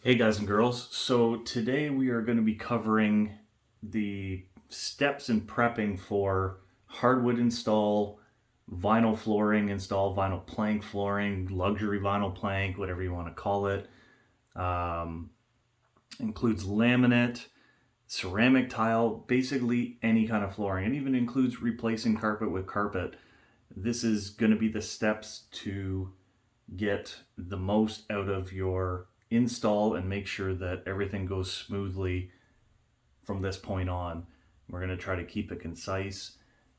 Hey guys and girls, so today we are going to be covering the steps in prepping for hardwood install, vinyl flooring install, vinyl plank flooring, luxury vinyl plank, whatever you want to call it. Um, Includes laminate, ceramic tile, basically any kind of flooring. It even includes replacing carpet with carpet. This is going to be the steps to get the most out of your install and make sure that everything goes smoothly from this point on. We're going to try to keep it concise.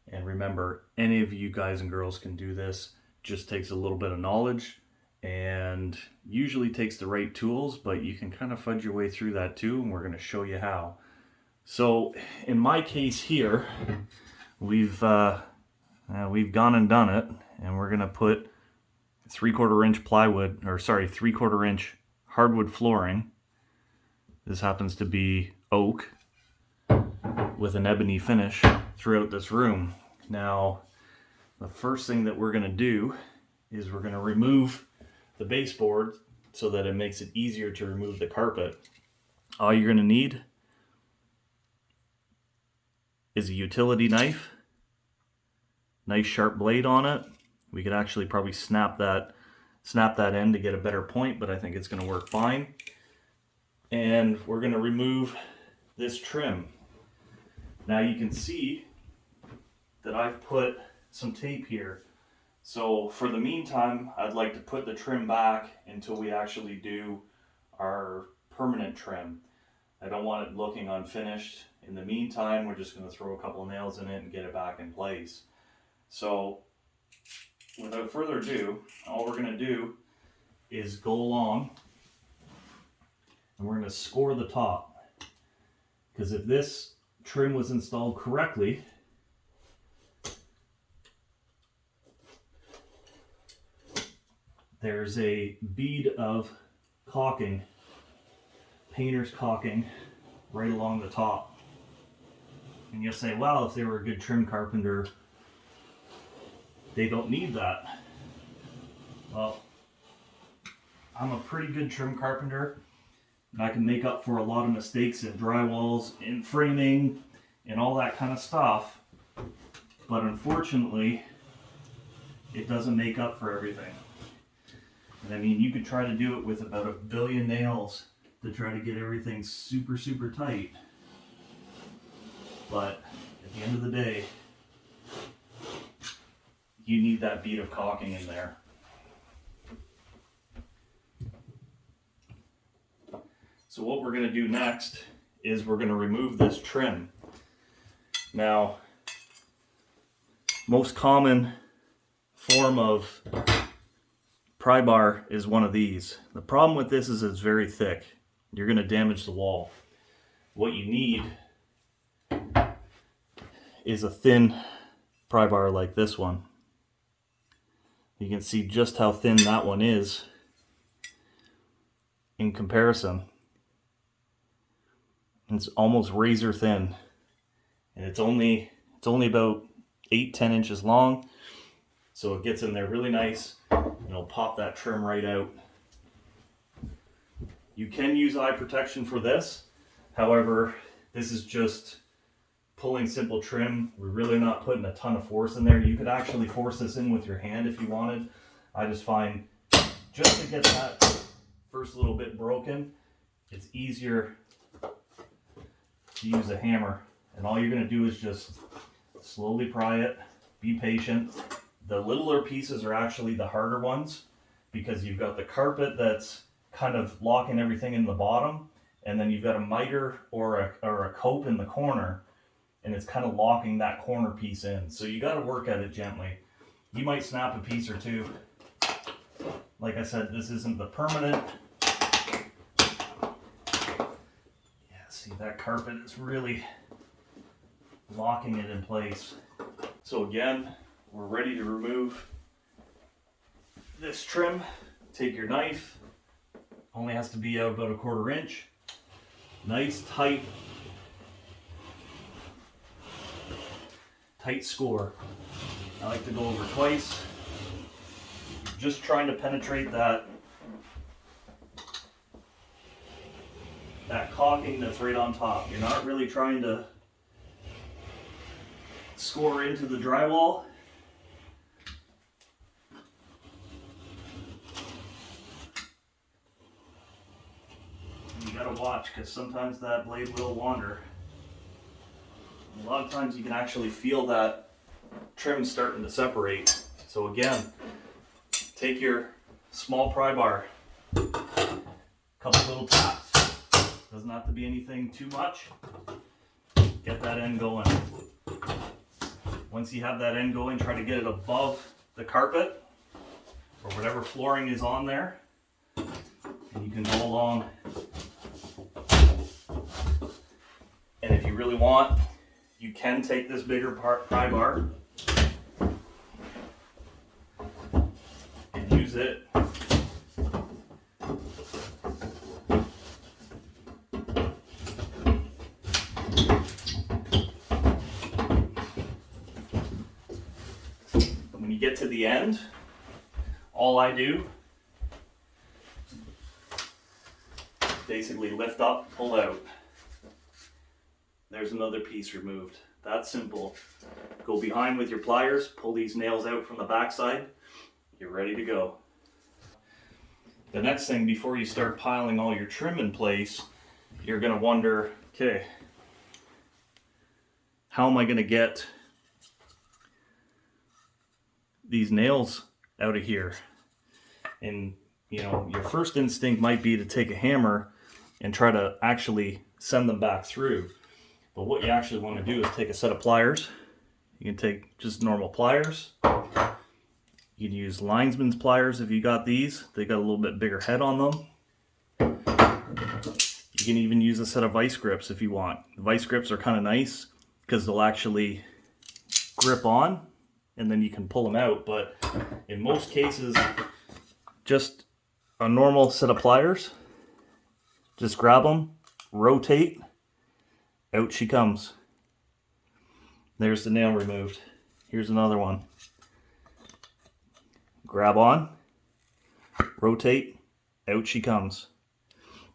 And remember, any of you guys and girls can do this. Just takes a little bit of knowledge and usually takes the right tools, but you can kind of fudge your way through that too, and we're going to show you how. So in my case here, we've gone and done it, and we're going to put 3/4 inch plywood, or sorry, 3/4 inch hardwood flooring. This happens to be oak with an ebony finish throughout this room. Now, the first thing that we're going to do is we're going to remove the baseboard so that it makes it easier to remove the carpet. All you're going to need is a utility knife, nice sharp blade on it. We could actually probably snap that end to get a better point, but I think it's going to work fine. And we're going to remove this trim. Now you can see that I've put some tape here. So for the meantime, I'd like to put the trim back until we actually do our permanent trim. I don't want it looking unfinished. In the meantime, we're just going to throw a couple nails in it and get it back in place. So without further ado, all we're going to do is go along and we're going to score the top. Because if this trim was installed correctly, there's a bead of caulking, painter's caulking, right along the top. And you'll say, well, if they were a good trim carpenter, they don't need that. Well, I'm a pretty good trim carpenter, and I can make up for a lot of mistakes in drywalls, in framing, and all that kind of stuff. But unfortunately, it doesn't make up for everything. And I mean, you could try to do it with about 1 billion nails to try to get everything super, super tight. But at the end of the day, you need that bead of caulking in there. So what we're going to do next is we're going to remove this trim. Now, most common form of pry bar is one of these. The problem with this is it's very thick. You're going to damage the wall. What you need is a thin pry bar like this one. You can see just how thin that one is in comparison. It's almost razor thin, and it's only about 8-10 inches long, so it gets in there really nice and it'll pop that trim right out. You can use eye protection for this. However, this is just pulling simple trim. We're really not putting a ton of force in there. You could actually force this in with your hand if you wanted. I just find just to get that first little bit broken, it's easier to use a hammer. And all you're going to do is just slowly pry it, be patient. The littler pieces are actually the harder ones because you've got the carpet that's kind of locking everything in the bottom, and then you've got a miter or a cope in the corner, and it's kind of locking that corner piece in. So you got to work at it gently. You might snap a piece or two. Like I said, this isn't the permanent. Yeah, see, that carpet is really locking it in place. So again, we're ready to remove this trim. Take your knife, only has to be out about 1/4 inch. Nice tight score. I like to go over twice. Just trying to penetrate that caulking that's right on top. You're not really trying to score into the drywall. You gotta watch, because sometimes that blade will wander. A lot of times you can actually feel that trim starting to separate. So again, take your small pry bar, couple little taps. Doesn't have to be anything too much. Get that end going. Once you have that end going, try to get it above the carpet or whatever flooring is on there, and you can go along. And if you really want, you can take this bigger pry bar and use it when you get to the end. All I do, basically lift up, pull out. There's another piece removed. That's simple. Go behind with your pliers, pull these nails out from the backside. You're ready to go. The next thing, before you start piling all your trim in place, you're gonna wonder, okay, how am I gonna get these nails out of here? And you know, your first instinct might be to take a hammer and try to actually send them back through. But what you actually want to do is take a set of pliers. You can take just normal pliers. You can use linesman's pliers if you got these. They got a little bit bigger head on them. You can even use a set of vice grips if you want. The vice grips are kind of nice because they'll actually grip on and then you can pull them out. But in most cases, just a normal set of pliers. Just grab them, rotate, out she comes. There's the nail removed. Here's another one. Grab on, rotate, out she comes.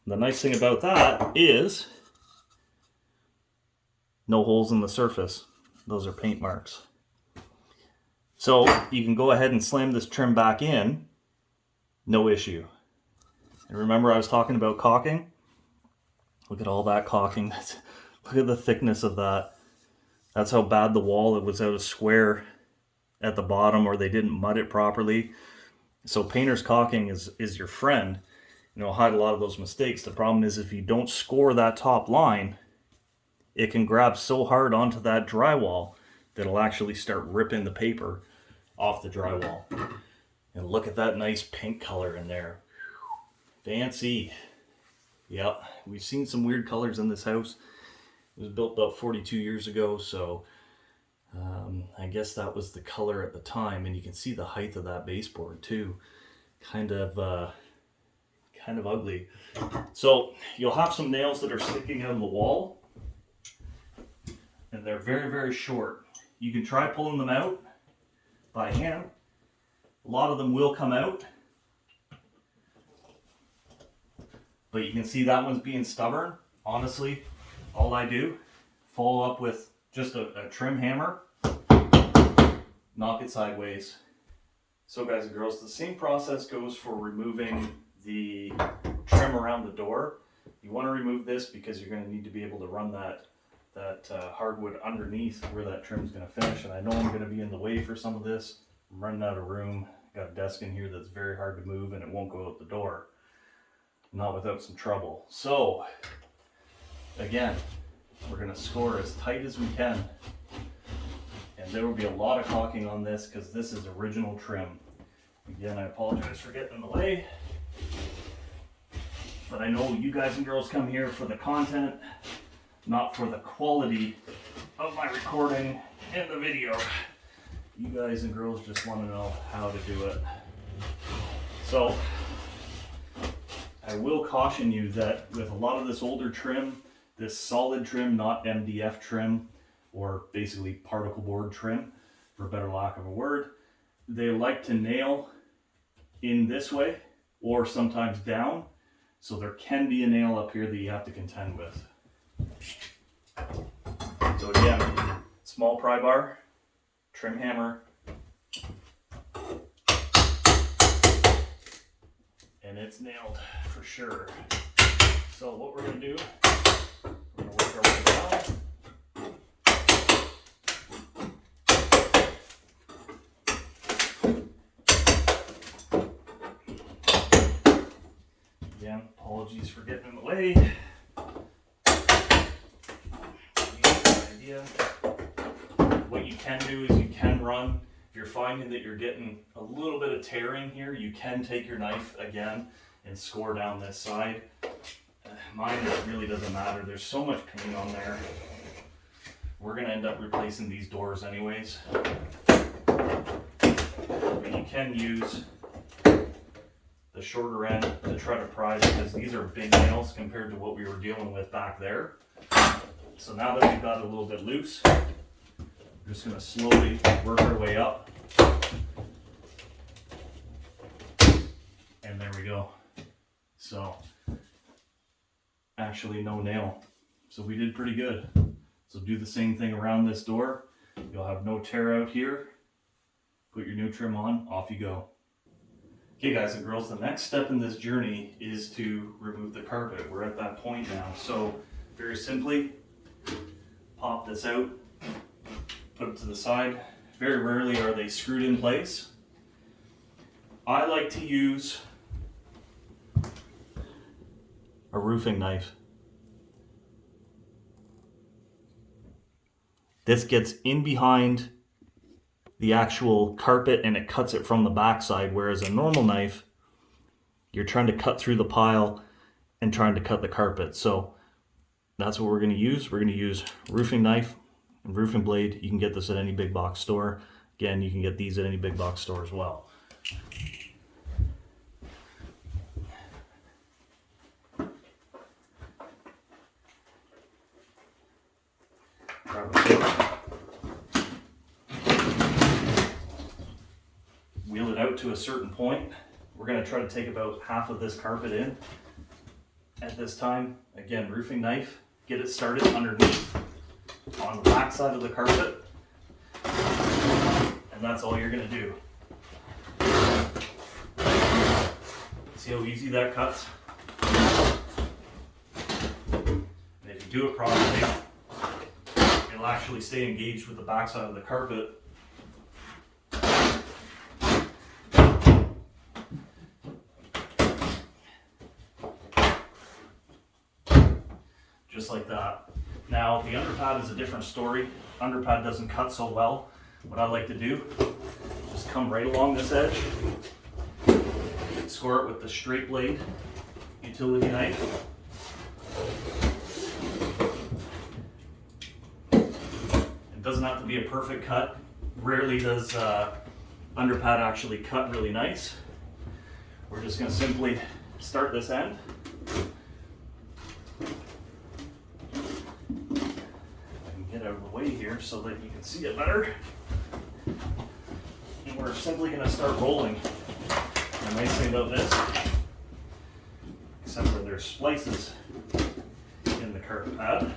The nice thing about that is no holes in the surface. Those are paint marks. So you can go ahead and slam this trim back in, no issue. And remember I was talking about caulking? Look at all that caulking. Look at the thickness of that. That's how bad the wall, it was out of square at the bottom, or they didn't mud it properly. So painter's caulking is your friend. You know, hide a lot of those mistakes. The problem is if you don't score that top line, it can grab so hard onto that drywall that it'll actually start ripping the paper off the drywall. And look at that nice pink color in there. Fancy. Yep, we've seen some weird colors in this house. It was built about 42 years ago, so I guess that was the color at the time. And you can see the height of that baseboard too. Kind of ugly. So you'll have some nails that are sticking out of the wall, and they're very, very short. You can try pulling them out by hand. A lot of them will come out, but you can see that one's being stubborn. Honestly, all I do, follow up with just a trim hammer, knock it sideways. So guys and girls, the same process goes for removing the trim around the door. You want to remove this because you're going to need to be able to run that hardwood underneath where that trim is going to finish. And I know I'm going to be in the way for some of this. I'm running out of room. Got a desk in here that's very hard to move and it won't go out the door. Not without some trouble. So again, we're going to score as tight as we can. And there will be a lot of caulking on this because this is original trim. Again, I apologize for getting in the way. But I know you guys and girls come here for the content, not for the quality of my recording and the video. You guys and girls just want to know how to do it. So I will caution you that with a lot of this older trim, this solid trim, not MDF trim, or basically particle board trim, for a better lack of a word, they like to nail in this way or sometimes down. So there can be a nail up here that you have to contend with. So again, small pry bar, trim hammer, and it's nailed for sure. So what we're going to do, we're going to work our way down. Again, apologies for getting in the way. Idea. What you can do is you can run. If you're finding that you're getting a little bit of tearing here, you can take your knife again and score down this side. Mine, it really doesn't matter. There's so much paint on there. We're going to end up replacing these doors anyways. But you can use the shorter end to try to pry, because these are big nails compared to what we were dealing with back there. So now that we've got it a little bit loose, we're just going to slowly work our way up. And there we go. So actually no nail. So we did pretty good. So do the same thing around this door. You'll have no tear out here. Put your new trim on, off you go. Okay guys and girls, the next step in this journey is to remove the carpet. We're at that point now. So very simply, pop this out, put it to the side. Very rarely are they screwed in place. I like to use a roofing knife. This gets in behind the actual carpet and it cuts it from the backside, whereas a normal knife, you're trying to cut through the pile and trying to cut the carpet. So that's what we're going to use. We're going to use roofing knife and roofing blade. You can get this at any big box store. Again, you can get these at any big box store as well. Wheel it out to a certain point. We're going to try to take about half of this carpet in at this time. Again, roofing knife, get it started underneath on the back side of the carpet, and that's all you're going to do. See how easy that cuts? And if you do it properly, it'll actually stay engaged with the back side of the carpet. Just like that. Now the underpad is a different story. Underpad doesn't cut so well. What I like to do, just come right along this edge, score it with the straight blade utility knife. It doesn't have to be a perfect cut. Rarely does underpad actually cut really nice. We're just going to simply start this end. Get out of the way here so that you can see it better. And we're simply going to start rolling. The nice thing about this, except for there's splices in the carpet pad,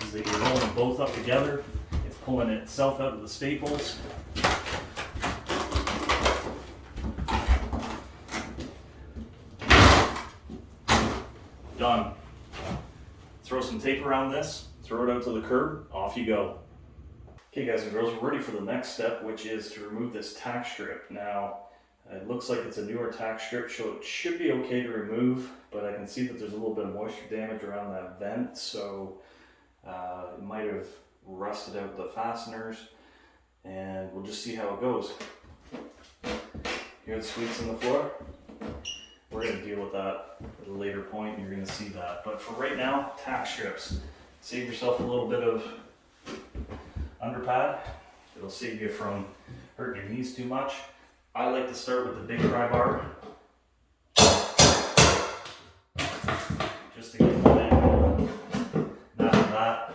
is that you're rolling them both up together. It's pulling itself out of the staples. Done. Throw some tape around this. Throw it out to the curb, off you go. Okay guys and girls, we're ready for the next step, which is to remove this tack strip. Now, it looks like it's a newer tack strip, so it should be okay to remove, but I can see that there's a little bit of moisture damage around that vent, so it might have rusted out the fasteners, and we'll just see how it goes. Here are the sweeps on the floor. We're going to deal with that at a later point, and you're going to see that. But for right now, tack strips. Save yourself a little bit of underpad. It'll save you from hurting your knees too much. I like to start with the big pry bar, just to get them in. And after that,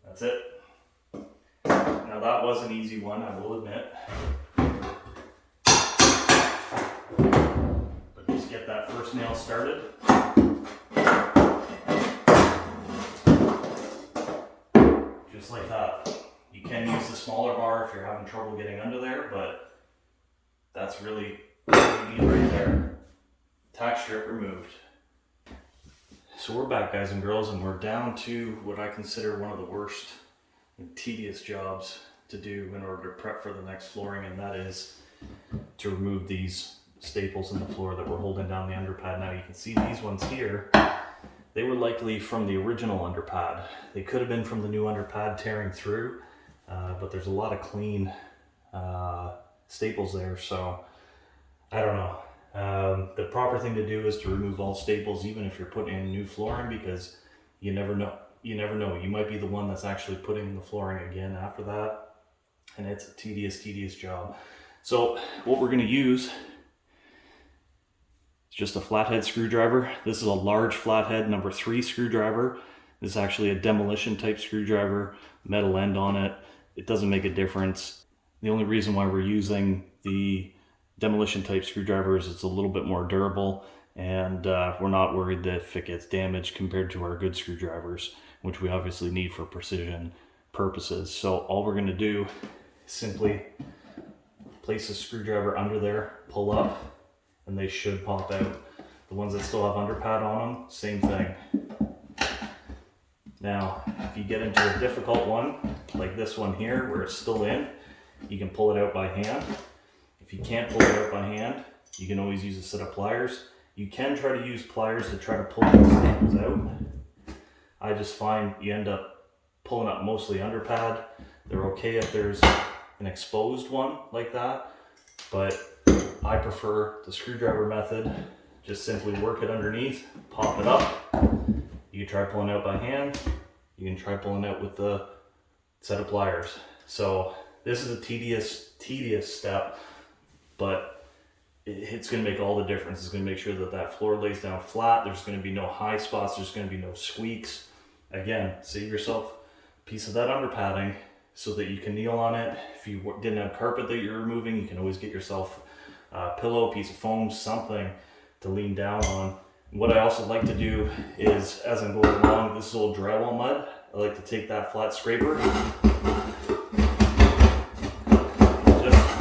that's it. that was an easy one, I will admit. But just get that first nail started. Just like that. You can use the smaller bar if you're having trouble getting under there, but that's really what you need right there. Tack strip removed. So we're back, guys and girls, and we're down to what I consider one of the worst and tedious jobs to do in order to prep for the next flooring, and that is to remove these staples in the floor that we're holding down the underpad. Now you can see these ones here, they were likely from the original underpad. They could have been from the new underpad tearing through, but there's a lot of clean staples there, so I don't know. The proper thing to do is to remove all staples, even if you're putting in new flooring, because you never know. You never know. You might be the one that's actually putting in the flooring again after that, and it's a tedious job. So what we're going to use is just a flathead screwdriver. This is a large flathead number 3 screwdriver. This is actually a demolition type screwdriver, metal end on it. It doesn't make a difference. The only reason why we're using the demolition type screwdriver is it's a little bit more durable, and we're not worried that if it gets damaged compared to our good screwdrivers, which we obviously need for precision purposes. So all we're going to do is simply place a screwdriver under there, pull up, and they should pop out. The ones that still have underpad on them, same thing. Now, if you get into a difficult one, like this one here, where it's still in, you can pull it out by hand. If you can't pull it out by hand, you can always use a set of pliers. You can try to use pliers to try to pull these staples out. I just find you end up pulling up mostly underpad. They're okay if there's an exposed one like that, but I prefer the screwdriver method. Just simply work it underneath, pop it up. You can try pulling out by hand. You can try pulling out with the set of pliers. So this is a tedious step, but it's going to make all the difference. It's going to make sure that that floor lays down flat. There's going to be no high spots. There's going to be no squeaks. Again, save yourself a piece of that underpadding so that you can kneel on it. If you didn't have carpet that you're removing, you can always get yourself a pillow, piece of foam, something to lean down on. What I also like to do is, as I'm going along, this is old drywall mud. I like to take that flat scraper, just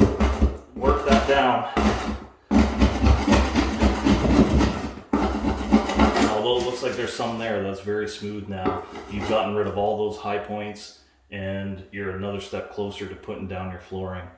work that down. Although it looks like there's some there, that's very smooth now. You've gotten rid of all those high points, and you're another step closer to putting down your flooring.